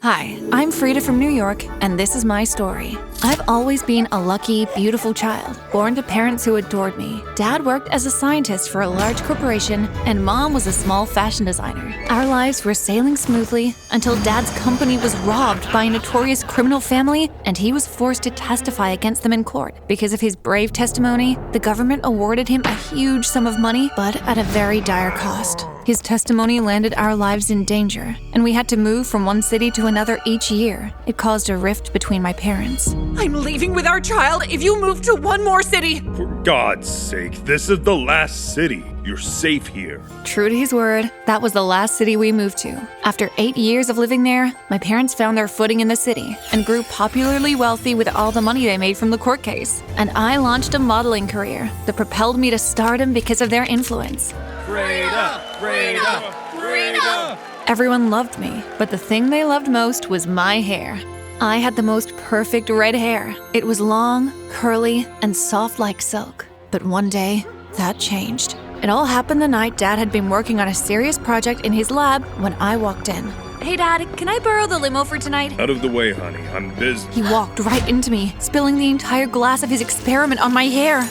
Hi, I'm Frida from New York, and this is my story. I've always been a lucky, beautiful child, born to parents who adored me. Dad worked as a scientist for a large corporation, and Mom was a small fashion designer. Our lives were sailing smoothly until Dad's company was robbed by a notorious criminal family, and he was forced to testify against them in court. Because of his brave testimony, the government awarded him a huge sum of money, but at a very dire cost. His testimony landed our lives in danger, and we had to move from one city to another each year. It caused a rift between my parents. I'm leaving with our child if you move to one more city! For God's sake, this is the last city. You're safe here. True to his word, that was the last city we moved to. After 8 years of living there, my parents found their footing in the city and grew popularly wealthy with all the money they made from the court case. And I launched a modeling career that propelled me to stardom because of their influence. Frida! Frida! Frida! Everyone loved me, but the thing they loved most was my hair. I had the most perfect red hair. It was long, curly, and soft like silk. But one day, that changed. It all happened the night Dad had been working on a serious project in his lab when I walked in. Hey Dad, can I borrow the limo for tonight? Out of the way, honey. I'm busy. He walked right into me, spilling the entire glass of his experiment on my hair.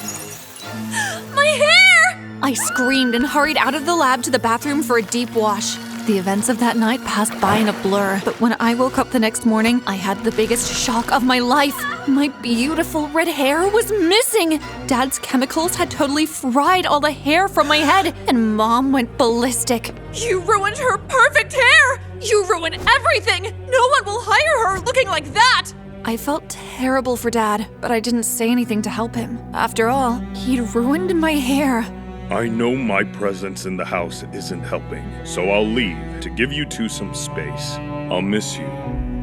My hair! I screamed and hurried out of the lab to the bathroom for a deep wash. The events of that night passed by in a blur, but when I woke up the next morning, I had the biggest shock of my life. My beautiful red hair was missing. Dad's chemicals had totally fried all the hair from my head, and Mom went ballistic. You ruined her perfect hair! You ruined everything! No one will hire her looking like that! I felt terrible for Dad, but I didn't say anything to help him. After all, he'd ruined my hair. I know my presence in the house isn't helping, so I'll leave to give you two some space. I'll miss you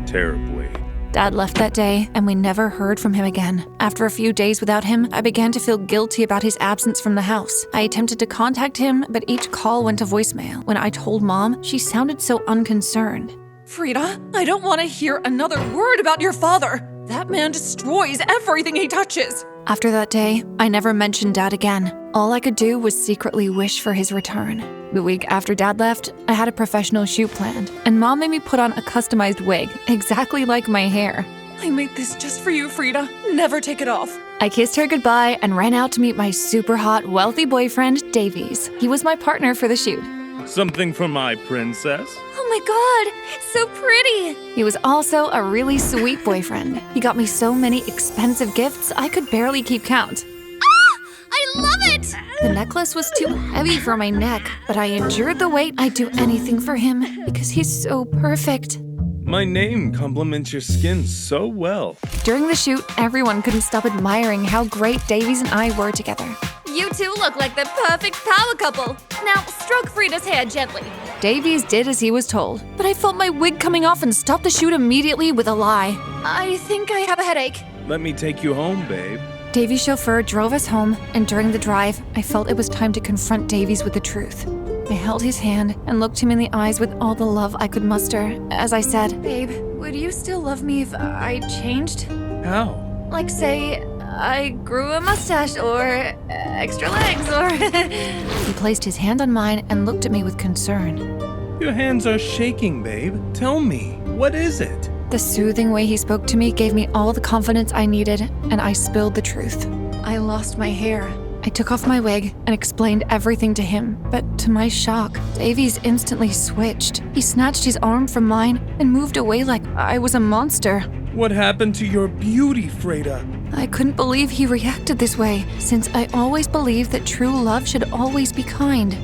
terribly. Dad left that day, and we never heard from him again. After a few days without him, I began to feel guilty about his absence from the house. I attempted to contact him, but each call went to voicemail. When I told Mom, she sounded so unconcerned. Frida, I don't want to hear another word about your father. That man destroys everything he touches. After that day, I never mentioned Dad again. All I could do was secretly wish for his return. The week after Dad left, I had a professional shoot planned, and Mom made me put on a customized wig, exactly like my hair. I made this just for you, Frida. Never take it off. I kissed her goodbye and ran out to meet my super hot, wealthy boyfriend, Davies. He was my partner for the shoot. Something for my princess? Oh my god, it's so pretty! He was also a really sweet boyfriend. He got me so many expensive gifts, I could barely keep count. I love it! The necklace was too heavy for my neck, but I endured the weight. I'd do anything for him because he's so perfect. My name complements your skin so well. During the shoot, everyone couldn't stop admiring how great Davies and I were together. You two look like the perfect power couple. Now, stroke Frida's hair gently. Davies did as he was told, but I felt my wig coming off and stopped the shoot immediately with a lie. I think I have a headache. Let me take you home, babe. Davies' chauffeur drove us home, and during the drive, I felt it was time to confront Davies with the truth. I held his hand and looked him in the eyes with all the love I could muster as I said, Babe, would you still love me if I changed? How? Like, say, I grew a mustache or extra legs or... He placed his hand on mine and looked at me with concern. Your hands are shaking, babe. Tell me, what is it? The soothing way he spoke to me gave me all the confidence I needed, and I spilled the truth. I lost my hair. I took off my wig and explained everything to him, but to my shock, Davies instantly switched. He snatched his arm from mine and moved away like I was a monster. What happened to your beauty, Frida? I couldn't believe he reacted this way, since I always believed that true love should always be kind.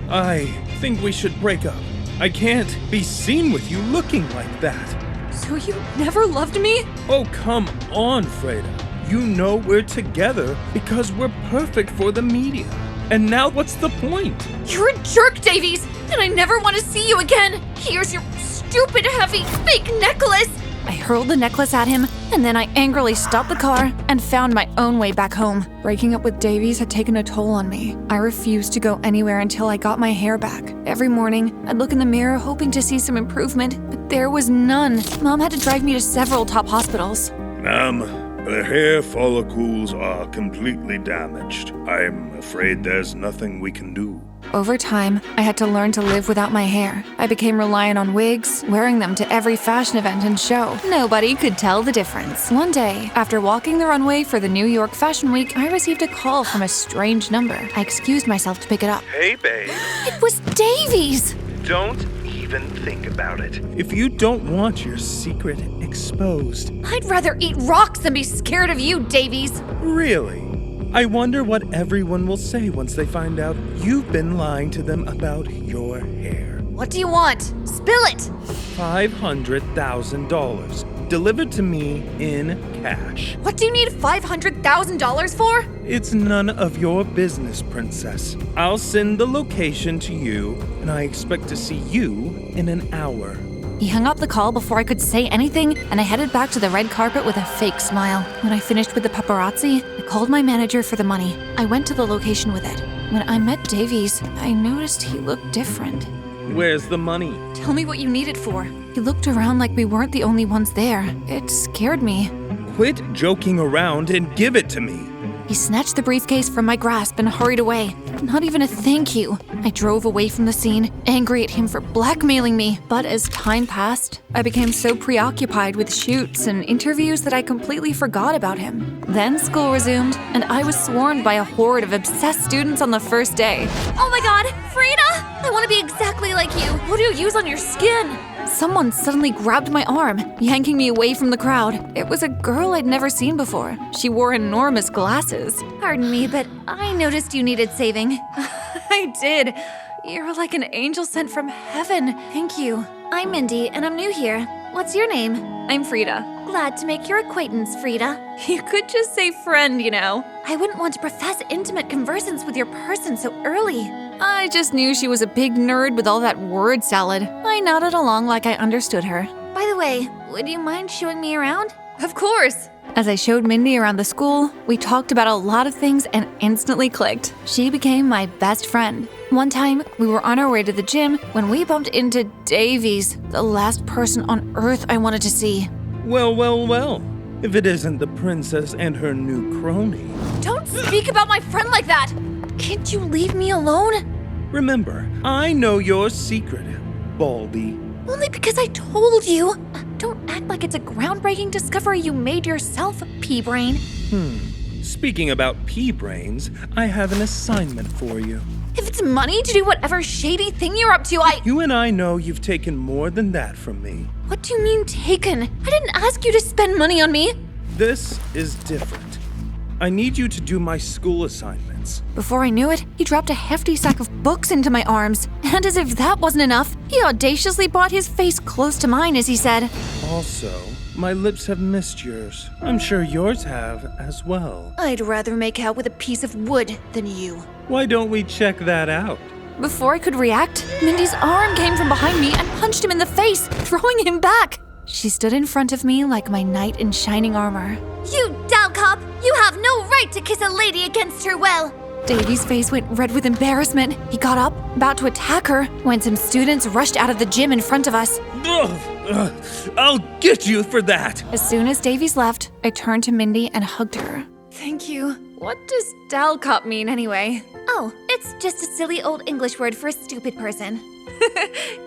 I think we should break up. I can't be seen with you looking like that. So you never loved me? Oh, come on, Frida. You know we're together because we're perfect for the media. And now what's the point? You're a jerk, Davies, and I never want to see you again. Here's your stupid, heavy, fake necklace. I hurled the necklace at him, and then I angrily stopped the car and found my own way back home. Breaking up with Davies had taken a toll on me. I refused to go anywhere until I got my hair back. Every morning, I'd look in the mirror hoping to see some improvement, but there was none. Mom had to drive me to several top hospitals. Ma'am, the hair follicles are completely damaged. I'm afraid there's nothing we can do. Over time, I had to learn to live without my hair. I became reliant on wigs, wearing them to every fashion event and show. Nobody could tell the difference. One day, after walking the runway for the New York Fashion Week, I received a call from a strange number. I excused myself to pick it up. Hey, babe. It was Davies! Don't even think about it. If you don't want your secret exposed. I'd rather eat rocks than be scared of you, Davies. Really? I wonder what everyone will say once they find out you've been lying to them about your hair. What do you want? Spill it! $500,000 delivered to me in cash. What do you need $500,000 for? It's none of your business, princess. I'll send the location to you, and I expect to see you in an hour. He hung up the call before I could say anything, and I headed back to the red carpet with a fake smile. When I finished with the paparazzi, I called my manager for the money. I went to the location with it. When I met Davies, I noticed he looked different. Where's the money? Tell me what you need it for. He looked around like we weren't the only ones there. It scared me. Quit joking around and give it to me. He snatched the briefcase from my grasp and hurried away. Not even a thank you. I drove away from the scene, angry at him for blackmailing me. But as time passed, I became so preoccupied with shoots and interviews that I completely forgot about him. Then school resumed, and I was swarmed by a horde of obsessed students on the first day. Oh my god, Frida! I want to be exactly like you. What do you use on your skin? Someone suddenly grabbed my arm, yanking me away from the crowd. It was a girl I'd never seen before. She wore enormous glasses. Pardon me, but I noticed you needed saving. I did. You're like an angel sent from heaven. Thank you. I'm Mindy, and I'm new here. What's your name? I'm Frida. Glad to make your acquaintance, Frida. You could just say friend, you know. I wouldn't want to profess intimate conversance with your person so early. I just knew she was a big nerd with all that word salad. I nodded along like I understood her. By the way, would you mind showing me around? Of course. As I showed Mindy around the school, we talked about a lot of things and instantly clicked. She became my best friend. One time, we were on our way to the gym when we bumped into Davies, the last person on earth I wanted to see. Well. If it isn't the princess and her new crony. Don't speak about my friend like that! Can't you leave me alone? Remember, I know your secret, Baldy. Only because I told you. Don't act like it's a groundbreaking discovery you made yourself, pea-brain. Speaking about pea brains, I have an assignment for you. If it's money to do whatever shady thing you're up to, You and I know you've taken more than that from me. What do you mean taken? I didn't ask you to spend money on me. This is different. I need you to do my school assignments. Before I knew it, he dropped a hefty sack of books into my arms. And as if that wasn't enough, he audaciously brought his face close to mine as he said, Also, my lips have missed yours. I'm sure yours have as well. I'd rather make out with a piece of wood than you. Why don't we check that out? Before I could react, Mindy's arm came from behind me and punched him in the face, throwing him back. She stood in front of me like my knight in shining armor. You dow cop! You have no right to kiss a lady against her will! Davy's face went red with embarrassment. He got up, about to attack her, when some students rushed out of the gym in front of us. I'll get you for that! As soon as Davies left, I turned to Mindy and hugged her. Thank you. What does Dalcop mean anyway? Oh, it's just a silly old English word for a stupid person.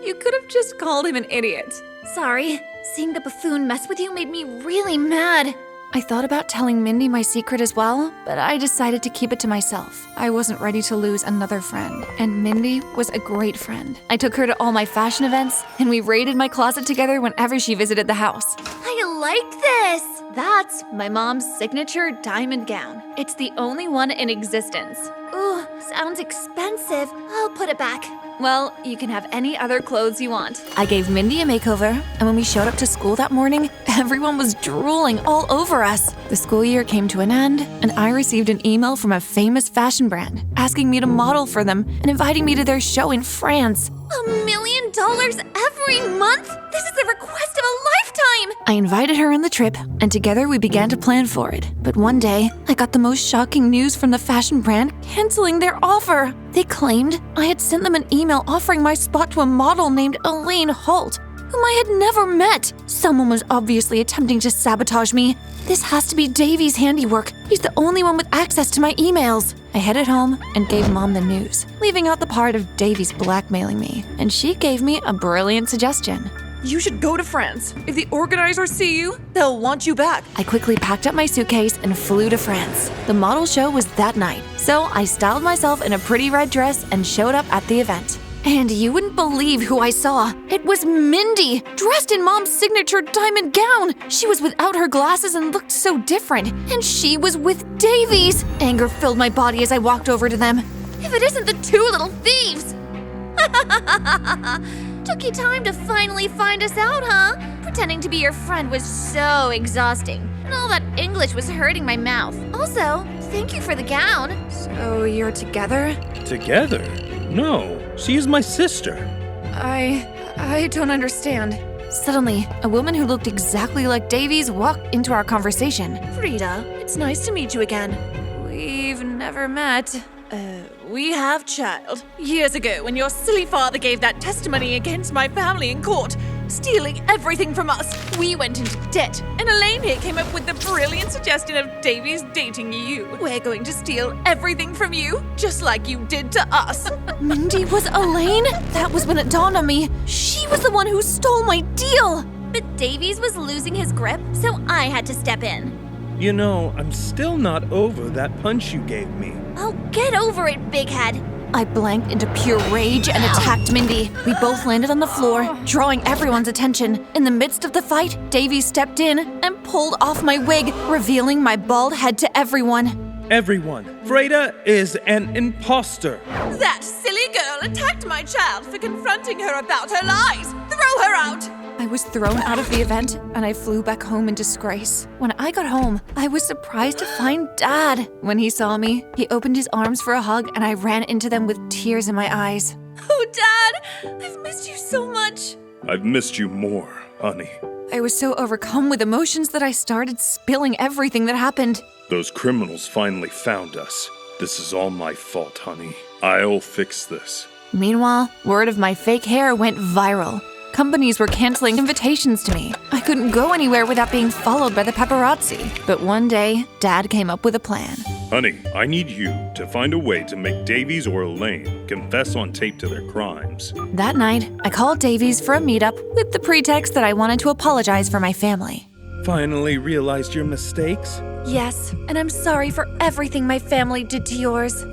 You could have just called him an idiot. Sorry, seeing the buffoon mess with you made me really mad. I thought about telling Mindy my secret as well, but I decided to keep it to myself. I wasn't ready to lose another friend, and Mindy was a great friend. I took her to all my fashion events, and we raided my closet together whenever she visited the house. I like this! That's my mom's signature diamond gown. It's the only one in existence. Ooh, sounds expensive. I'll put it back. Well, you can have any other clothes you want. I gave Mindy a makeover, and when we showed up to school that morning, everyone was drooling all over us. The school year came to an end, and I received an email from a famous fashion brand asking me to model for them and inviting me to their show in France. $1 million every month? This is the request of a lifetime! I invited her on the trip, and together we began to plan for it. But one day, I got the most shocking news from the fashion brand canceling their offer. They claimed I had sent them an email offering my spot to a model named Elaine Holt, who whom I had never met. Someone was obviously attempting to sabotage me. This has to be Davy's handiwork. He's the only one with access to my emails. I headed home and gave Mom the news, leaving out the part of Davy's blackmailing me, and she gave me a brilliant suggestion. You should go to France. If the organizers see you, they'll want you back. I quickly packed up my suitcase and flew to France. The model show was that night, so I styled myself in a pretty red dress and showed up at the event. And you wouldn't believe who I saw. It was Mindy, dressed in Mom's signature diamond gown. She was without her glasses and looked so different. And she was with Davies. Anger filled my body as I walked over to them. If it isn't the two little thieves! Took you time to finally find us out, huh? Pretending to be your friend was so exhausting. And all that English was hurting my mouth. Also, thank you for the gown. So you're together? Together? No, she is my sister. I don't understand. Suddenly, a woman who looked exactly like Davies walked into our conversation. Frida, it's nice to meet you again. We've never met. We have child. Years ago, when your silly father gave that testimony against my family in court, stealing everything from us, we went into debt. And Elaine here came up with the brilliant suggestion of Davies dating you. We're going to steal everything from you, just like you did to us. Mindy was Elaine? That was when it dawned on me. She was the one who stole my deal. But Davies was losing his grip, so I had to step in. You know, I'm still not over that punch you gave me. Oh, get over it, big head. I blanked into pure rage and attacked Mindy. We both landed on the floor, drawing everyone's attention. In the midst of the fight, Davies stepped in and pulled off my wig, revealing my bald head to everyone. Everyone, Frida is an imposter. That silly girl attacked my child for confronting her about her lies. Throw her out! I was thrown out of the event, and I flew back home in disgrace. When I got home, I was surprised to find Dad. When he saw me, he opened his arms for a hug, and I ran into them with tears in my eyes. Oh, Dad, I've missed you so much. I've missed you more, honey. I was so overcome with emotions that I started spilling everything that happened. Those criminals finally found us. This is all my fault, honey. I'll fix this. Meanwhile, word of my fake hair went viral. Companies were canceling invitations to me. I couldn't go anywhere without being followed by the paparazzi. But one day, Dad came up with a plan. Honey, I need you to find a way to make Davies or Elaine confess on tape to their crimes. That night, I called Davies for a meetup with the pretext that I wanted to apologize for my family. Finally realized your mistakes? Yes, and I'm sorry for everything my family did to yours.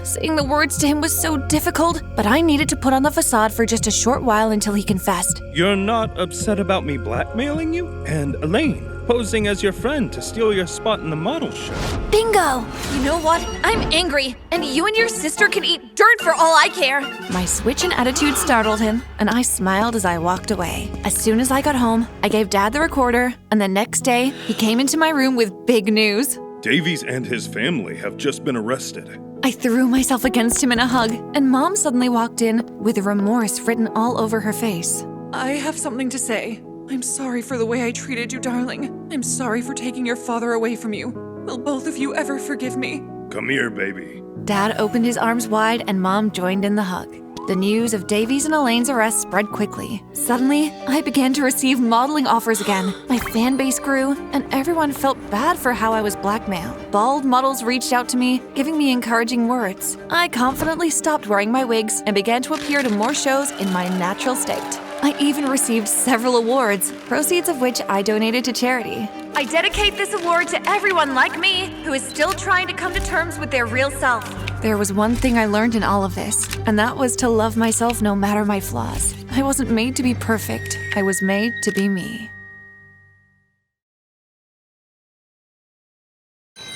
Saying the words to him was so difficult, but I needed to put on the facade for just a short while until he confessed. You're not upset about me blackmailing you? And Elaine, posing as your friend to steal your spot in the model show. Bingo! You know what? I'm angry, and you and your sister can eat dirt for all I care. My switch in attitude startled him, and I smiled as I walked away. As soon as I got home, I gave Dad the recorder, and the next day, he came into my room with big news. Davies and his family have just been arrested. I threw myself against him in a hug, and Mom suddenly walked in with remorse written all over her face. I have something to say. I'm sorry for the way I treated you, darling. I'm sorry for taking your father away from you. Will both of you ever forgive me? Come here, baby. Dad opened his arms wide, and Mom joined in the hug. The news of Davies and Elaine's arrest spread quickly. Suddenly, I began to receive modeling offers again. My fan base grew, and everyone felt bad for how I was blackmailed. Bald models reached out to me, giving me encouraging words. I confidently stopped wearing my wigs and began to appear to more shows in my natural state. I even received several awards, proceeds of which I donated to charity. I dedicate this award to everyone like me who is still trying to come to terms with their real self. There was one thing I learned in all of this, and that was to love myself no matter my flaws. I wasn't made to be perfect. I was made to be me.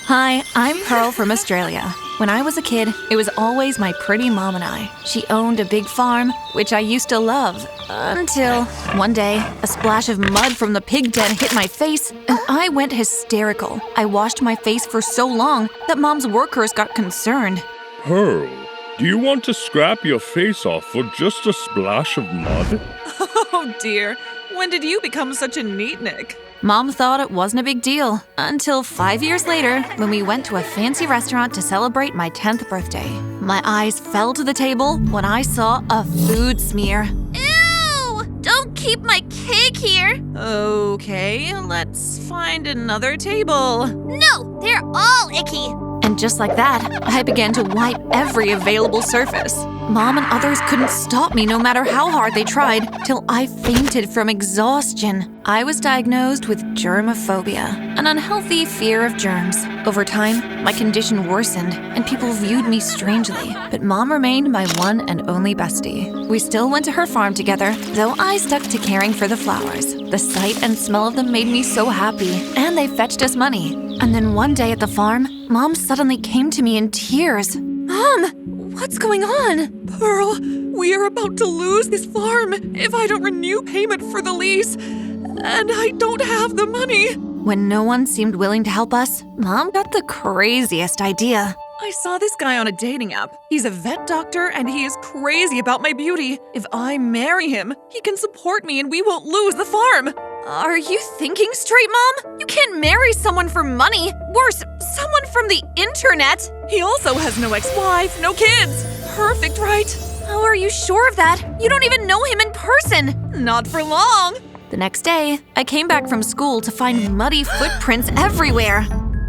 Hi, I'm Pearl from Australia. When I was a kid, it was always my pretty mom and I. She owned a big farm, which I used to love, until one day, a splash of mud from the pig den hit my face, and I went hysterical. I washed my face for so long that Mom's workers got concerned. Pearl, do you want to scrap your face off for just a splash of mud? Oh dear, when did you become such a neatnik? Mom thought it wasn't a big deal, until 5 years later, when we went to a fancy restaurant to celebrate my 10th birthday. My eyes fell to the table when I saw a food smear. Ew! Don't keep my cake here. Okay, let's find another table. No, they're all icky. And just like that, I began to wipe every available surface. Mom and others couldn't stop me no matter how hard they tried, till I fainted from exhaustion. I was diagnosed with germophobia, an unhealthy fear of germs. Over time, my condition worsened, and people viewed me strangely. But Mom remained my one and only bestie. We still went to her farm together, though I stuck to caring for the flowers. The sight and smell of them made me so happy, and they fetched us money. And then one day at the farm, Mom suddenly came to me in tears. Mom, what's going on? Pearl, we are about to lose this farm if I don't renew payment for the lease, and I don't have the money. When no one seemed willing to help us, Mom got the craziest idea. I saw this guy on a dating app. He's a vet doctor and he is crazy about my beauty. If I marry him, he can support me and we won't lose the farm. Are you thinking straight, Mom? You can't marry someone for money. Worse, someone from the internet. He also has no ex-wife, no kids. Perfect, right? How are you sure of that? You don't even know him in person. Not for long. The next day, I came back from school to find muddy footprints everywhere.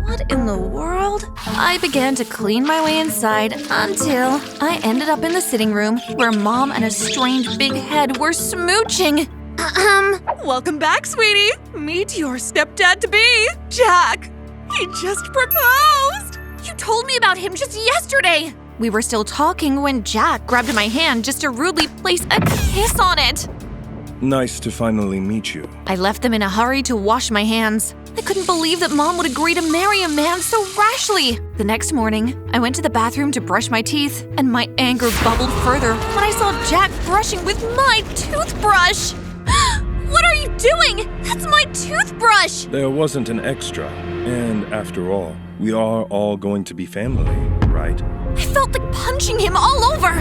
What in the world? I began to clean my way inside until I ended up in the sitting room where Mom and a strange big head were smooching. Welcome back, sweetie. Meet your stepdad-to-be, Jack. He just proposed. You told me about him just yesterday. We were still talking when Jack grabbed my hand just to rudely place a kiss on it. Nice to finally meet you. I left them in a hurry to wash my hands. I couldn't believe that Mom would agree to marry a man so rashly. The next morning, I went to the bathroom to brush my teeth, and my anger bubbled further when I saw Jack brushing with my toothbrush. What are you doing? That's my toothbrush. There wasn't an extra. And after all, we are all going to be family, right? I felt like punching him all over.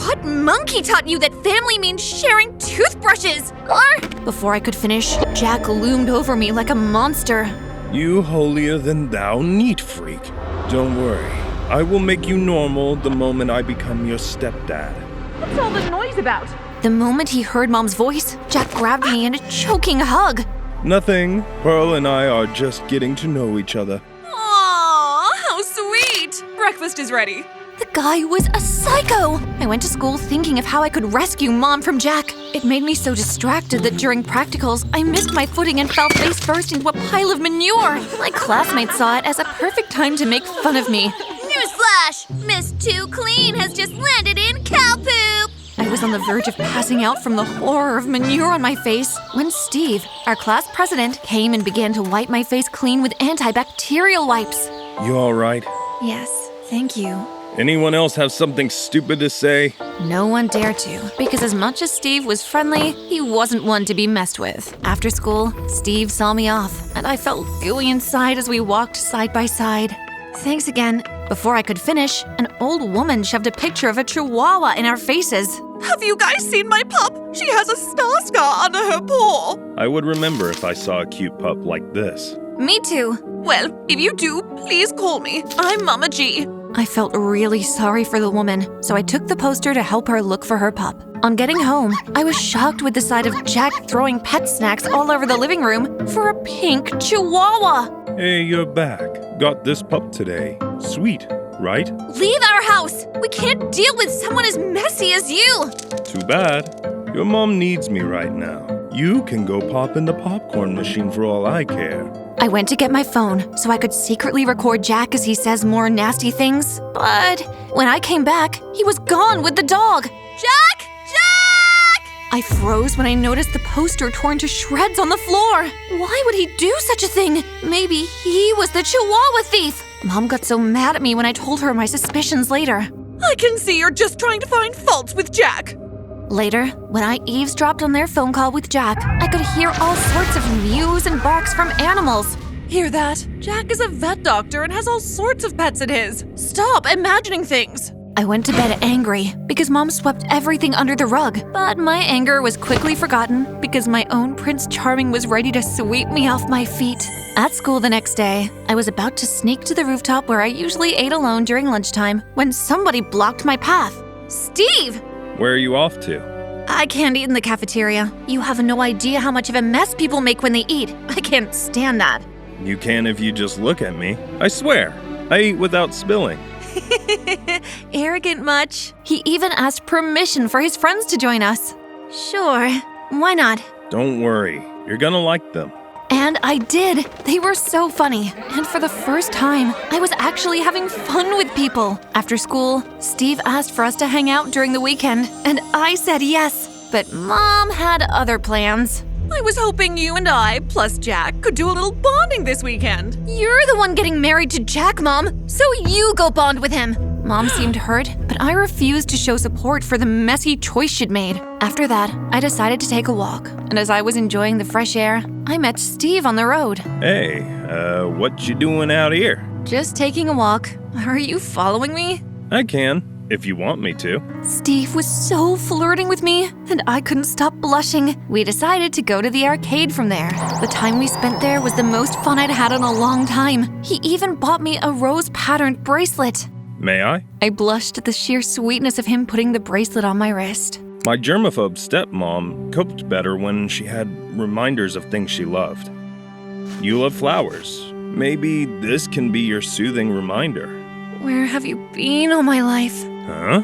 What monkey taught you that family means sharing toothbrushes? Or Before I could finish, Jack loomed over me like a monster. You holier-than-thou neat freak. Don't worry. I will make you normal the moment I become your stepdad. What's all the noise about? The moment he heard Mom's voice, Jack grabbed me in a choking hug. Nothing. Pearl and I are just getting to know each other. Aw, how sweet. Breakfast is ready. The guy was a psycho! I went to school thinking of how I could rescue Mom from Jack. It made me so distracted that during practicals, I missed my footing and fell face first into a pile of manure. My classmates saw it as a perfect time to make fun of me. newsflash, Miss Too Clean has just landed in cow poop. I was on the verge of passing out from the horror of manure on my face when Steve, our class president, came and began to wipe my face clean with antibacterial wipes. You all right? Yes, thank you. Anyone else have something stupid to say? No one dared to, because as much as Steve was friendly, he wasn't one to be messed with. After school, Steve saw me off, and I felt gooey inside as we walked side by side. Thanks again. Before I could finish, an old woman shoved a picture of a chihuahua in our faces. Have you guys seen my pup? She has a scar under her paw. I would remember if I saw a cute pup like this. Me too. Well, if you do, please call me. I'm Mama G. I felt really sorry for the woman, so I took the poster to help her look for her pup. On getting home, I was shocked with the sight of Jack throwing pet snacks all over the living room for a pink chihuahua. Hey, you're back. Got this pup today. Sweet, right? Leave our house. We can't deal with someone as messy as you. Too bad. Your mom needs me right now. You can go pop in the popcorn machine for all I care. I went to get my phone so I could secretly record Jack as he says more nasty things, but when I came back, he was gone with the dog. Jack! Jack! I froze when I noticed the poster torn to shreds on the floor. Why would he do such a thing? Maybe he was the chihuahua thief. Mom got so mad at me when I told her my suspicions later. I can see you're just trying to find faults with Jack. Later, when I eavesdropped on their phone call with Jack, I could hear all sorts of mews and barks from animals. Hear that? Jack is a vet doctor and has all sorts of pets at his. Stop imagining things. I went to bed angry because Mom swept everything under the rug, but my anger was quickly forgotten because my own Prince Charming was ready to sweep me off my feet. At school the next day, I was about to sneak to the rooftop where I usually ate alone during lunchtime when somebody blocked my path. Steve! Where are you off to? I can't eat in the cafeteria. You have no idea how much of a mess people make when they eat. I can't stand that. You can if you just look at me. I swear. I eat without spilling. Arrogant much? He even asked permission for his friends to join us. Sure. Why not? Don't worry. You're gonna like them. And I did. They were so funny. And for the first time, I was actually having fun with people. After school, Steve asked for us to hang out during the weekend, and I said yes. But Mom had other plans. I was hoping you and I, plus Jack, could do a little bonding this weekend. You're the one getting married to Jack, Mom, so you go bond with him. Mom seemed hurt, but I refused to show support for the messy choice she'd made. After that, I decided to take a walk, and as I was enjoying the fresh air, I met Steve on the road. Hey, what you doing out here? Just taking a walk. Are you following me? I can, if you want me to. Steve was so flirting with me, and I couldn't stop blushing. We decided to go to the arcade from there. The time we spent there was the most fun I'd had in a long time. He even bought me a rose-patterned bracelet. May I? I blushed at the sheer sweetness of him putting the bracelet on my wrist. My germaphobe stepmom coped better when she had reminders of things she loved. You love flowers. Maybe this can be your soothing reminder. Where have you been all my life? Huh?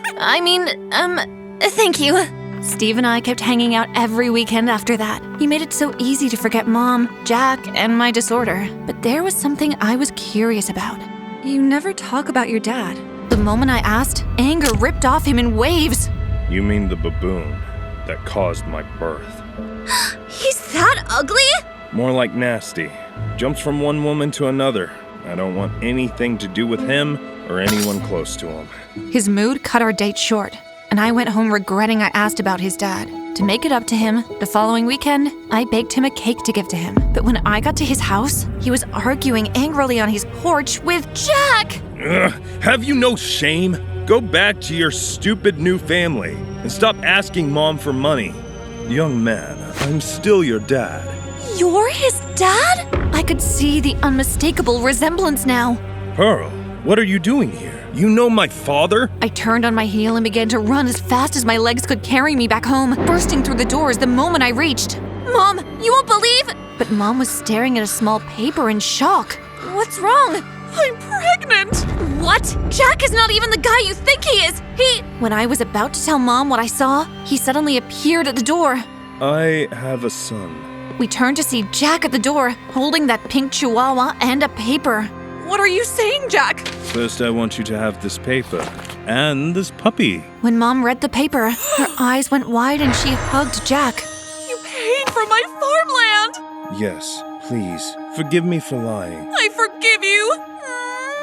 Thank you. Steve and I kept hanging out every weekend after that. He made it so easy to forget Mom, Jack, and my disorder. But there was something I was curious about. You never talk about your dad. The moment I asked, anger ripped off him in waves. You mean the baboon that caused my birth. He's that ugly? More like nasty. Jumps from one woman to another. I don't want anything to do with him or anyone close to him. His mood cut our date short, and I went home regretting I asked about his dad. To make it up to him, the following weekend, I baked him a cake to give to him. But when I got to his house, he was arguing angrily on his porch with Jack! Ugh, have you no shame? Go back to your stupid new family and stop asking Mom for money. Young man, I'm still your dad. You're his dad? I could see the unmistakable resemblance now. Pearl, what are you doing here? You know my father? I turned on my heel and began to run as fast as my legs could carry me back home, bursting through the doors the moment I reached. Mom, you won't believe? But Mom was staring at a small paper in shock. What's wrong? I'm pregnant! What? Jack is not even the guy you think he is. When I was about to tell Mom what I saw, he suddenly appeared at the door. I have a son. We turned to see Jack at the door, holding that pink chihuahua and a paper. What are you saying, Jack? First, I want you to have this paper and this puppy. When Mom read the paper, her eyes went wide and she hugged Jack. You paid for my farmland! Yes, please, forgive me for lying. I forgive you!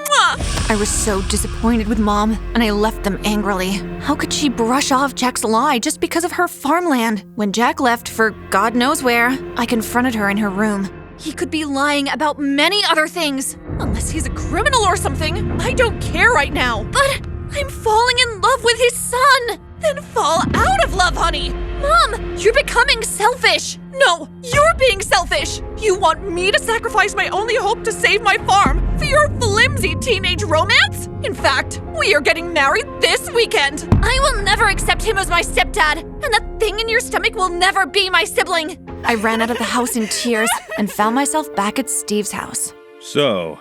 Mwah! I was so disappointed with Mom, and I left them angrily. How could she brush off Jack's lie just because of her farmland? When Jack left for God knows where, I confronted her in her room. He could be lying about many other things. Unless he's a criminal or something. I don't care right now. But I'm falling in love with his son. Then fall out of love, honey. Mom, you're becoming selfish. No, you're being selfish. You want me to sacrifice my only hope to save my farm for your flimsy teenage romance? In fact, we are getting married this weekend. I will never accept him as my stepdad, and that thing in your stomach will never be my sibling. I ran out of the house in tears and found myself back at Steve's house. So,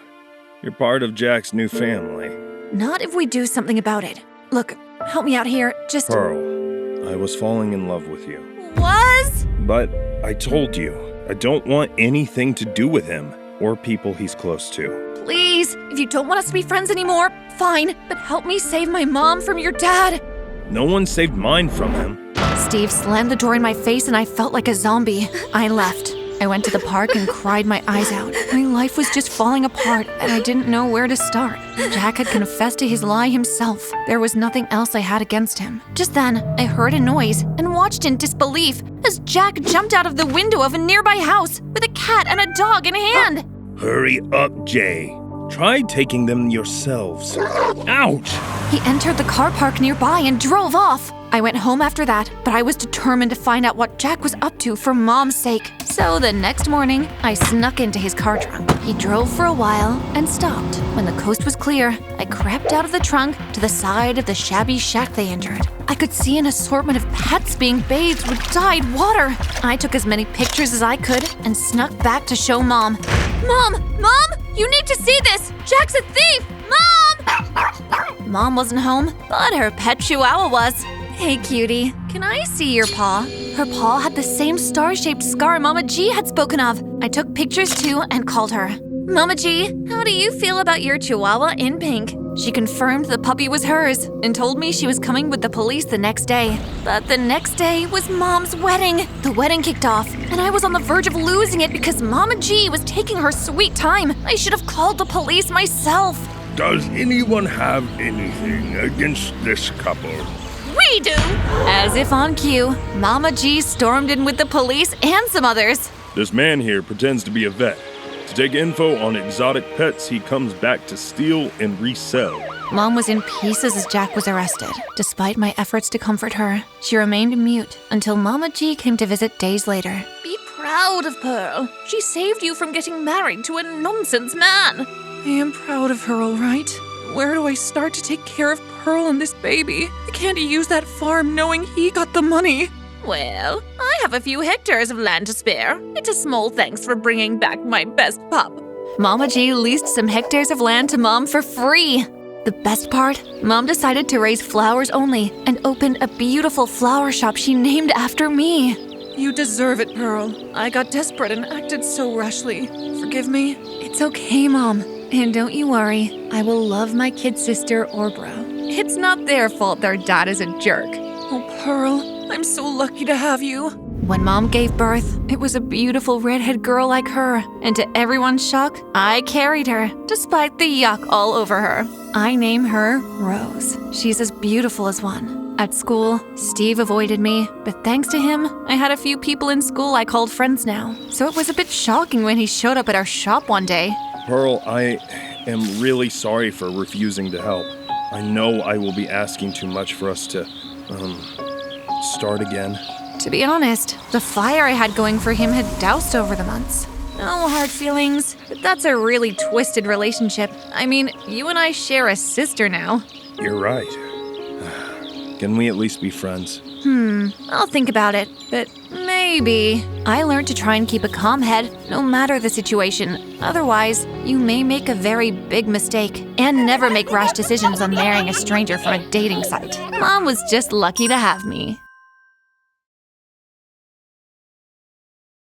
you're part of Jack's new family. Not if we do something about it. Look, help me out here, just... Pearl, I was falling in love with you. Was? But I told you, I don't want anything to do with him or people he's close to. Please, if you don't want us to be friends anymore, fine, but help me save my mom from your dad. No one saved mine from him. Steve slammed the door in my face and I felt like a zombie. I left. I went to the park and cried my eyes out. My life was just falling apart and I didn't know where to start. Jack had confessed to his lie himself. There was nothing else I had against him. Just then, I heard a noise and watched in disbelief as Jack jumped out of the window of a nearby house with a cat and a dog in hand. Hurry up, Jay. Try taking them yourselves. Ouch! He entered the car park nearby and drove off. I went home after that, but I was determined to find out what Jack was up to for Mom's sake. So the next morning, I snuck into his car trunk. He drove for a while and stopped. When the coast was clear, I crept out of the trunk to the side of the shabby shack they entered. I could see an assortment of pets being bathed with dyed water. I took as many pictures as I could and snuck back to show Mom. Mom! You need to see this! Jack's a thief! Mom! Mom wasn't home, but her pet chihuahua was. Hey, cutie, can I see your paw? Her paw had the same star-shaped scar Mama G had spoken of. I took pictures too and called her. Mama G, how do you feel about your chihuahua in pink? She confirmed the puppy was hers and told me she was coming with the police the next day. But the next day was Mom's wedding. The wedding kicked off, and I was on the verge of losing it because Mama G was taking her sweet time. I should have called the police myself. Does anyone have anything against this couple? We do! As if on cue, Mama G stormed in with the police and some others. This man here pretends to be a vet. To take info on exotic pets he comes back to steal and resell. Mom was in pieces as Jack was arrested. Despite my efforts to comfort her, she remained mute until Mama G came to visit days later. Be proud of Pearl. She saved you from getting married to a nonsense man. I am proud of her, all right. Where do I start to take care of Pearl and this baby? I can't use that farm knowing he got the money. Well, I have a few hectares of land to spare. It's a small thanks for bringing back my best pup. Mama G leased some hectares of land to Mom for free. The best part? Mom decided to raise flowers only and opened a beautiful flower shop she named after me. You deserve it, Pearl. I got desperate and acted so rashly. Forgive me. It's okay, Mom. And don't you worry, I will love my kid sister or bro. It's not their fault their dad is a jerk. Oh, Pearl, I'm so lucky to have you. When Mom gave birth, it was a beautiful redhead girl like her. And to everyone's shock, I carried her, despite the yuck all over her. I name her Rose. She's as beautiful as one. At school, Steve avoided me, but thanks to him, I had a few people in school I called friends now. So it was a bit shocking when he showed up at our shop one day. Pearl, I am really sorry for refusing to help. I know I will be asking too much for us to, start again. To be honest, the fire I had going for him had doused over the months. No hard feelings, but that's a really twisted relationship. I mean, you and I share a sister now. You're right. Can we at least be friends? I'll think about it, but maybe. I learned to try and keep a calm head no matter the situation. Otherwise, you may make a very big mistake and never make rash decisions on marrying a stranger from a dating site. Mom was just lucky to have me.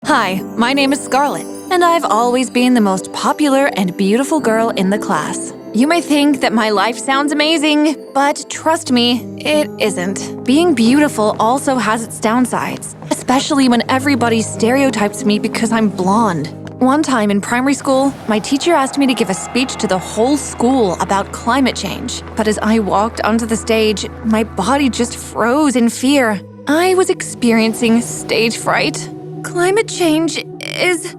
Hi, my name is Scarlett, and I've always been the most popular and beautiful girl in the class. You may think that my life sounds amazing, but trust me, it isn't. Being beautiful also has its downsides, especially when everybody stereotypes me because I'm blonde. One time in primary school, my teacher asked me to give a speech to the whole school about climate change. But as I walked onto the stage, my body just froze in fear. I was experiencing stage fright. Climate change is...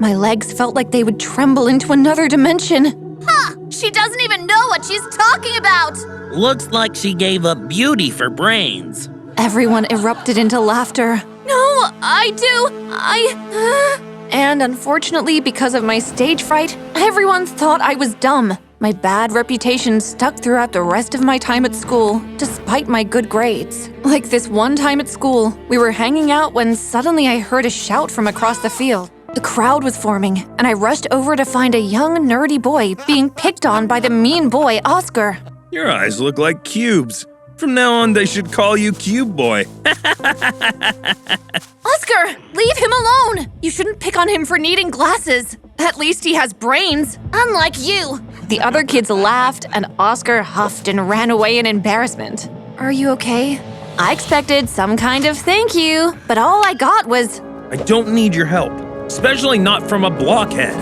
My legs felt like they would tremble into another dimension. Ha! She doesn't even know what she's talking about! Looks like she gave up beauty for brains. Everyone erupted into laughter. No, I do. And unfortunately, because of my stage fright, everyone thought I was dumb. My bad reputation stuck throughout the rest of my time at school, despite my good grades. Like this one time at school, we were hanging out when suddenly I heard a shout from across the field. The crowd was forming, and I rushed over to find a young, nerdy boy being picked on by the mean boy, Oscar. Your eyes look like cubes. From now on, they should call you Cube Boy. Oscar, leave him alone! You shouldn't pick on him for needing glasses. At least he has brains. Unlike you. The other kids laughed, and Oscar huffed and ran away in embarrassment. Are you okay? I expected some kind of thank you, but all I got was... I don't need your help, especially not from a blockhead.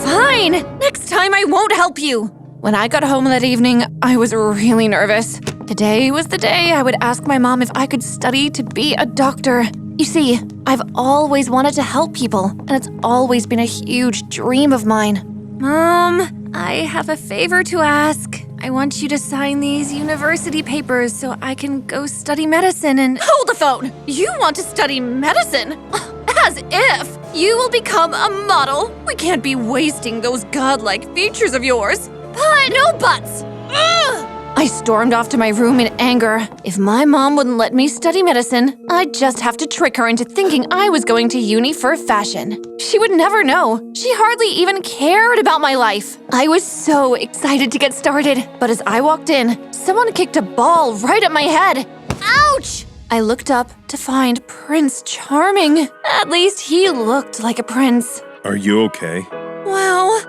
Fine! Next time I won't help you! When I got home that evening, I was really nervous. Today was the day I would ask my mom if I could study to be a doctor. You see, I've always wanted to help people, and it's always been a huge dream of mine. Mom, I have a favor to ask. I want you to sign these university papers so I can go study medicine and— Hold the phone! You want to study medicine? As if! You will become a model. We can't be wasting those godlike features of yours. But no buts! Ugh! I stormed off to my room in anger. If my mom wouldn't let me study medicine, I'd just have to trick her into thinking I was going to uni for fashion. She would never know. She hardly even cared about my life. I was so excited to get started, but as I walked in, someone kicked a ball right at my head. Ouch! I looked up to find Prince Charming. At least he looked like a prince. Are you okay? Well,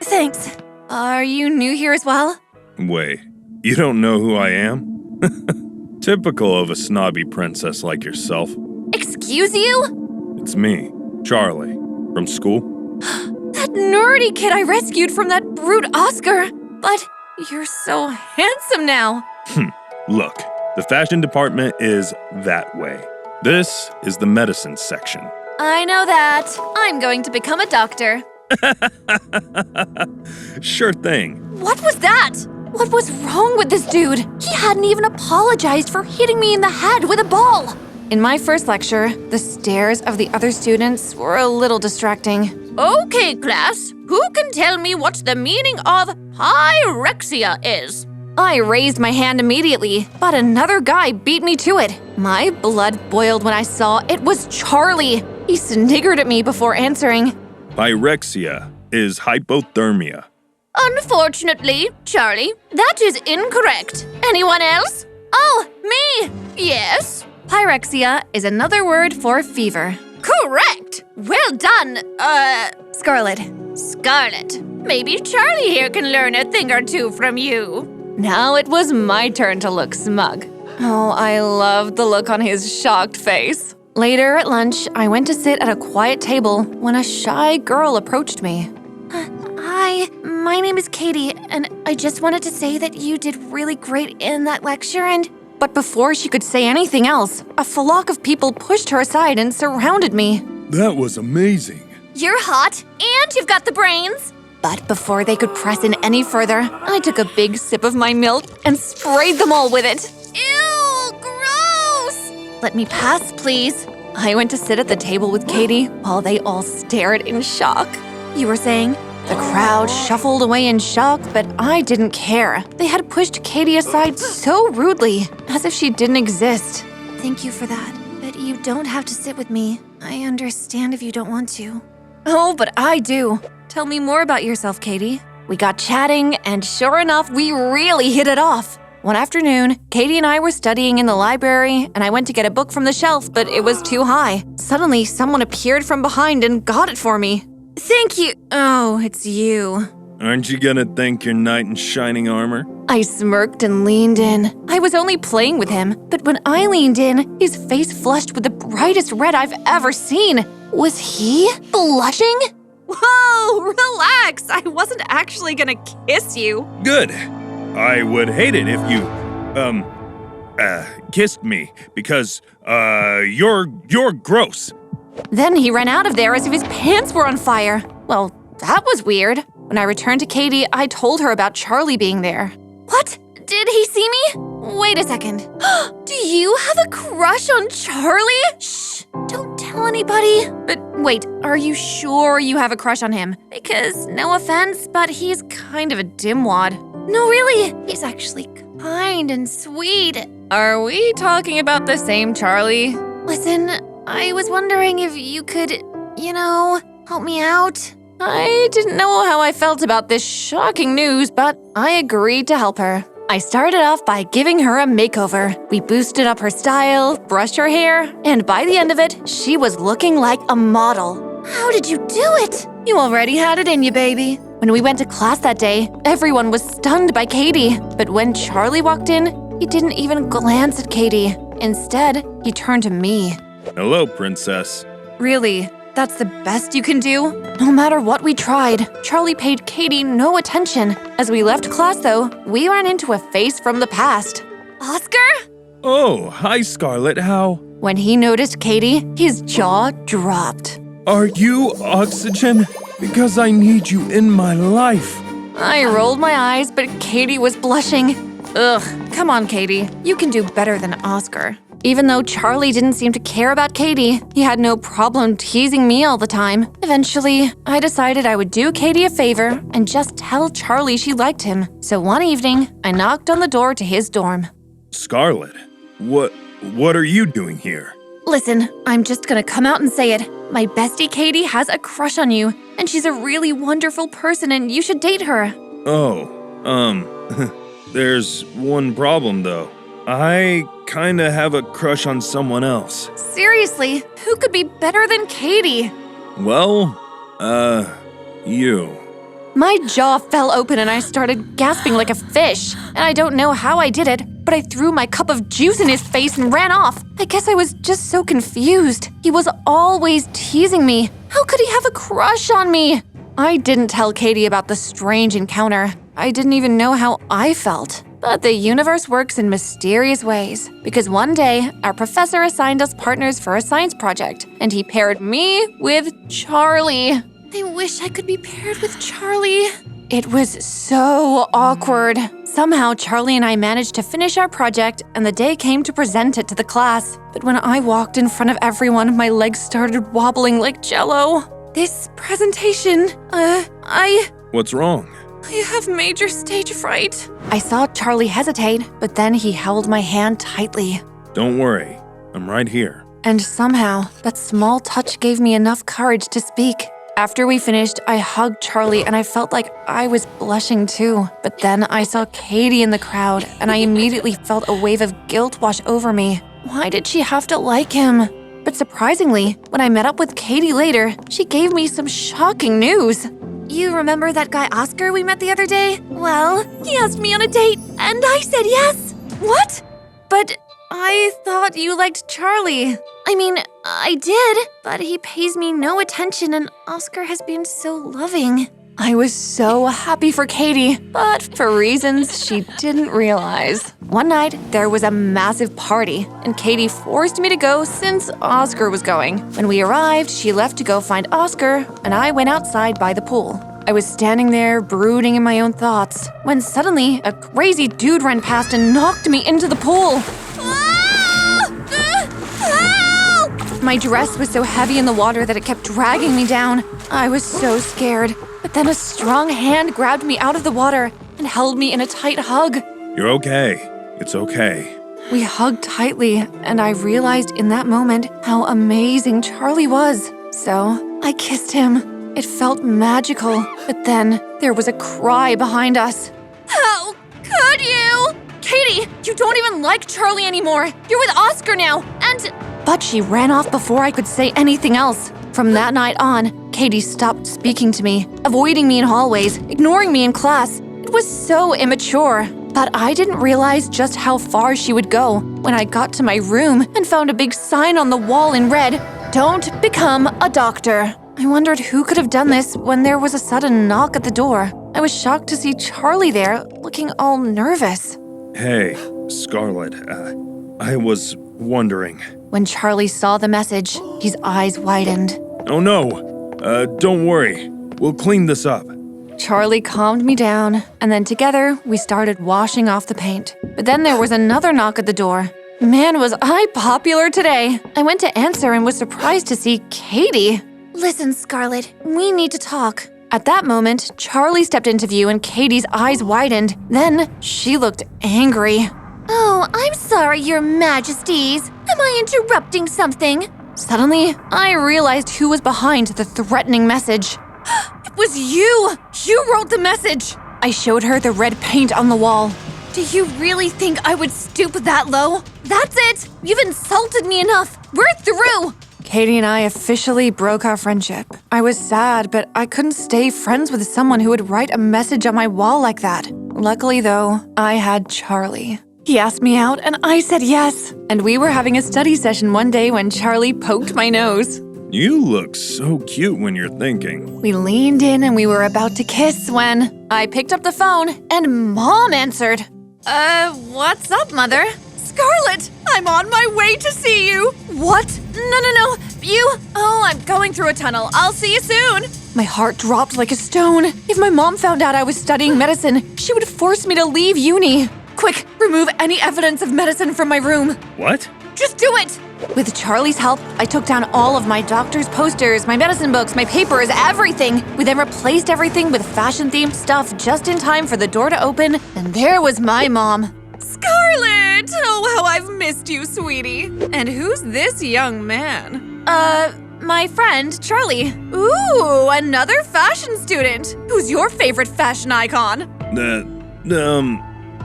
thanks. Are you new here as well? Wait, you don't know who I am? Typical of a snobby princess like yourself. Excuse you? It's me, Charlie, from school. That nerdy kid I rescued from that brute Oscar. But you're so handsome now. Look, the fashion department is that way. This is the medicine section. I know that. I'm going to become a doctor. Sure thing. What was that? What was wrong with this dude? He hadn't even apologized for hitting me in the head with a ball. In my first lecture, the stares of the other students were a little distracting. Okay, class. Who can tell me what the meaning of pyrexia is? I raised my hand immediately, but another guy beat me to it. My blood boiled when I saw it was Charlie. He sniggered at me before answering. Pyrexia is hypothermia. Unfortunately, Charlie, that is incorrect. Anyone else? Oh, me! Yes? Pyrexia is another word for fever. Correct! Well done, Scarlet. Scarlet. Maybe Charlie here can learn a thing or two from you. Now it was my turn to look smug. Oh, I loved the look on his shocked face. Later at lunch, I went to sit at a quiet table when a shy girl approached me. Hi, my name is Katie, and I just wanted to say that you did really great in that lecture and— But before she could say anything else, a flock of people pushed her aside and surrounded me. That was amazing. You're hot, and you've got the brains. But before they could press in any further, I took a big sip of my milk and sprayed them all with it. Ew, gross! Let me pass, please. I went to sit at the table with Katie while they all stared in shock. You were saying? The crowd shuffled away in shock, but I didn't care. They had pushed Katie aside so rudely, as if she didn't exist. Thank you for that, but you don't have to sit with me. I understand if you don't want to. Oh, but I do. Tell me more about yourself, Katie. We got chatting, and sure enough, we really hit it off. One afternoon, Katie and I were studying in the library, and I went to get a book from the shelf, but it was too high. Suddenly, someone appeared from behind and got it for me. Thank you. Oh, it's you. Aren't you gonna thank your knight in shining armor? I smirked and leaned in. I was only playing with him, but when I leaned in, his face flushed with the brightest red I've ever seen. Was he blushing? Whoa, relax. I wasn't actually gonna kiss you. Good. I would hate it if you, kissed me because, you're gross. Then he ran out of there as if his pants were on fire. Well, that was weird. When I returned to Katie, I told her about Charlie being there. What? Did he see me? Wait a second. Do you have a crush on Charlie? Shh, don't tell anybody. But wait, are you sure you have a crush on him? Because, no offense, but he's kind of a dimwad. No, really, he's actually kind and sweet. Are we talking about the same Charlie? Listen, I was wondering if you could, help me out. I didn't know how I felt about this shocking news, but I agreed to help her. I started off by giving her a makeover. We boosted up her style, brushed her hair, and by the end of it, she was looking like a model. How did you do it? You already had it in you, baby. When we went to class that day, everyone was stunned by Katie. But when Charlie walked in, he didn't even glance at Katie. Instead, he turned to me. Hello, princess. Really? That's the best you can do? No matter what we tried, Charlie paid Katie no attention. As we left class, though, we ran into a face from the past. Oscar? Oh, hi, Scarlet. How? When he noticed Katie, his jaw dropped. Are you Oxygen? Because I need you in my life. I rolled my eyes, but Katie was blushing. Ugh, come on, Katie. You can do better than Oscar. Even though Charlie didn't seem to care about Katie, he had no problem teasing me all the time. Eventually, I decided I would do Katie a favor and just tell Charlie she liked him. So one evening, I knocked on the door to his dorm. Scarlet, what are you doing here? Listen, I'm just gonna come out and say it. My bestie Katie has a crush on you, and she's a really wonderful person and you should date her. There's one problem though. I kinda have a crush on someone else. Seriously, who could be better than Katie? Well, you. My jaw fell open and I started gasping like a fish. And I don't know how I did it, but I threw my cup of juice in his face and ran off. I guess I was just so confused. He was always teasing me. How could he have a crush on me? I didn't tell Katie about the strange encounter. I didn't even know how I felt. But the universe works in mysterious ways, because one day, our professor assigned us partners for a science project, and he paired me with Charlie. I wish I could be paired with Charlie. It was so awkward. Somehow, Charlie and I managed to finish our project, and the day came to present it to the class. But when I walked in front of everyone, my legs started wobbling like jello. This presentation, What's wrong? I have major stage fright. I saw Charlie hesitate, but then he held my hand tightly. Don't worry, I'm right here. And somehow, that small touch gave me enough courage to speak. After we finished, I hugged Charlie and I felt like I was blushing too. But then I saw Katie in the crowd and I immediately felt a wave of guilt wash over me. Why did she have to like him? But surprisingly, when I met up with Katie later, she gave me some shocking news. You remember that guy Oscar we met the other day? Well, he asked me on a date, and I said yes. What? But I thought you liked Charlie. I mean, I did, but he pays me no attention, and Oscar has been so loving. I was so happy for Katie, but for reasons she didn't realize. One night, there was a massive party, and Katie forced me to go since Oscar was going. When we arrived, she left to go find Oscar, and I went outside by the pool. I was standing there, brooding in my own thoughts, when suddenly a crazy dude ran past and knocked me into the pool. My dress was so heavy in the water that it kept dragging me down. I was so scared. But then a strong hand grabbed me out of the water and held me in a tight hug. You're okay. It's okay. We hugged tightly, and I realized in that moment how amazing Charlie was. So I kissed him. It felt magical. But then there was a cry behind us. How could you? Katie, you don't even like Charlie anymore. You're with Oscar now, and... But she ran off before I could say anything else. From that night on, Katie stopped speaking to me, avoiding me in hallways, ignoring me in class. It was so immature. But I didn't realize just how far she would go when I got to my room and found a big sign on the wall in red, "Don't become a doctor." I wondered who could have done this when there was a sudden knock at the door. I was shocked to see Charlie there, looking all nervous. Hey, Scarlet, I was wondering. When Charlie saw the message, his eyes widened. Oh no, don't worry. We'll clean this up. Charlie calmed me down, and then together we started washing off the paint. But then there was another knock at the door. Man, was I popular today. I went to answer and was surprised to see Katie. Listen, Scarlet, we need to talk. At that moment, Charlie stepped into view and Katie's eyes widened. Then she looked angry. Oh, I'm sorry, Your Majesties. Am I interrupting something? Suddenly, I realized who was behind the threatening message. It was you! You wrote the message! I showed her the red paint on the wall. Do you really think I would stoop that low? That's it! You've insulted me enough! We're through! Katie and I officially broke our friendship. I was sad, but I couldn't stay friends with someone who would write a message on my wall like that. Luckily, though, I had Charlie. He asked me out, and I said yes. And we were having a study session one day when Charlie poked my nose. You look so cute when you're thinking. We leaned in and we were about to kiss when I picked up the phone and Mom answered. What's up, Mother? Scarlet, I'm on my way to see you. What? No. You? Oh, I'm going through a tunnel. I'll see you soon. My heart dropped like a stone. If my mom found out I was studying medicine, she would force me to leave uni. Quick, remove any evidence of medicine from my room. What? Just do it! With Charlie's help, I took down all of my doctor's posters, my medicine books, my papers, everything. We then replaced everything with fashion-themed stuff just in time for the door to open, and there was my mom. Scarlett! Oh, how I've missed you, sweetie. And who's this young man? My friend, Charlie. Ooh, another fashion student. Who's your favorite fashion icon?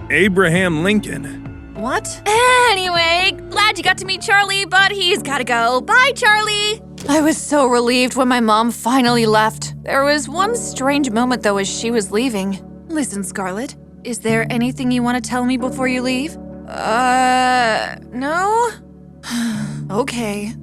Abraham Lincoln. What? Anyway, glad you got to meet Charlie, but he's gotta go. Bye, Charlie! I was so relieved when my mom finally left. There was one strange moment, though, as she was leaving. Listen, Scarlett, is there anything you want to tell me before you leave? No? Okay.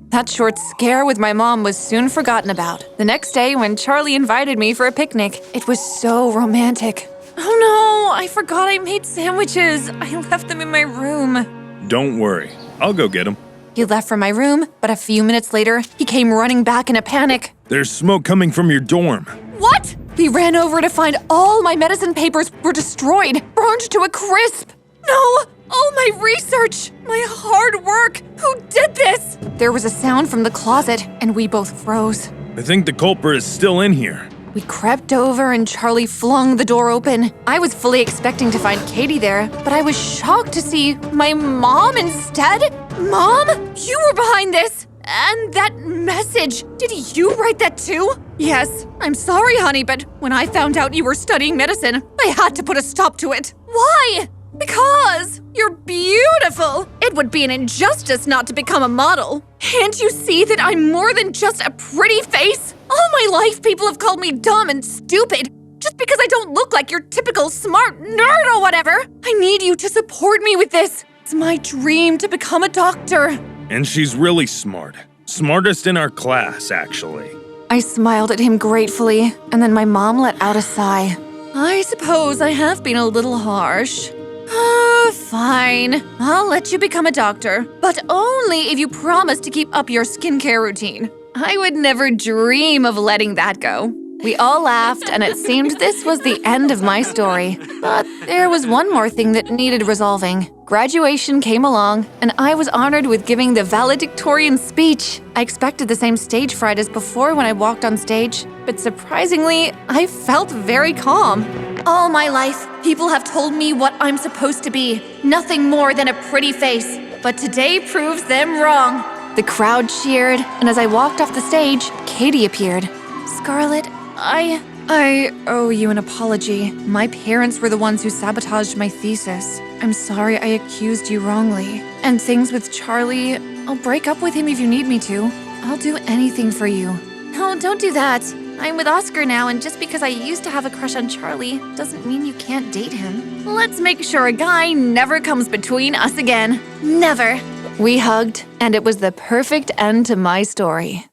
That short scare with my mom was soon forgotten about. The next day, when Charlie invited me for a picnic, it was so romantic. Oh no, I forgot I made sandwiches. I left them in my room. Don't worry, I'll go get him. He left from my room, but a few minutes later, he came running back in a panic. There's smoke coming from your dorm. What? We ran over to find all my medicine papers were destroyed, burned to a crisp. No! All my research! My hard work! Who did this? There was a sound from the closet, and we both froze. I think the culprit is still in here. We crept over and Charlie flung the door open. I was fully expecting to find Katie there, but I was shocked to see my mom instead. Mom? You were behind this! And that message! Did you write that too? Yes. I'm sorry, honey, but when I found out you were studying medicine, I had to put a stop to it. Why? Because you're beautiful. It would be an injustice not to become a model. Can't you see that I'm more than just a pretty face? All my life, people have called me dumb and stupid just because I don't look like your typical smart nerd or whatever. I need you to support me with this. It's my dream to become a doctor. And she's really smart. Smartest in our class, actually. I smiled at him gratefully, and then my mom let out a sigh. I suppose I have been a little harsh. Fine. I'll let you become a doctor, but only if you promise to keep up your skincare routine. I would never dream of letting that go. We all laughed, and it seemed this was the end of my story. But there was one more thing that needed resolving. Graduation came along, and I was honored with giving the valedictorian speech. I expected the same stage fright as before when I walked on stage, but surprisingly, I felt very calm. All my life, people have told me what I'm supposed to be. Nothing more than a pretty face. But today proves them wrong. The crowd cheered, and as I walked off the stage, Katie appeared. Scarlett, I owe you an apology. My parents were the ones who sabotaged my thesis. I'm sorry I accused you wrongly. And things with Charlie, I'll break up with him if you need me to. I'll do anything for you. No, don't do that. I'm with Oscar now, and just because I used to have a crush on Charlie doesn't mean you can't date him. Let's make sure a guy never comes between us again. Never. We hugged, and it was the perfect end to my story.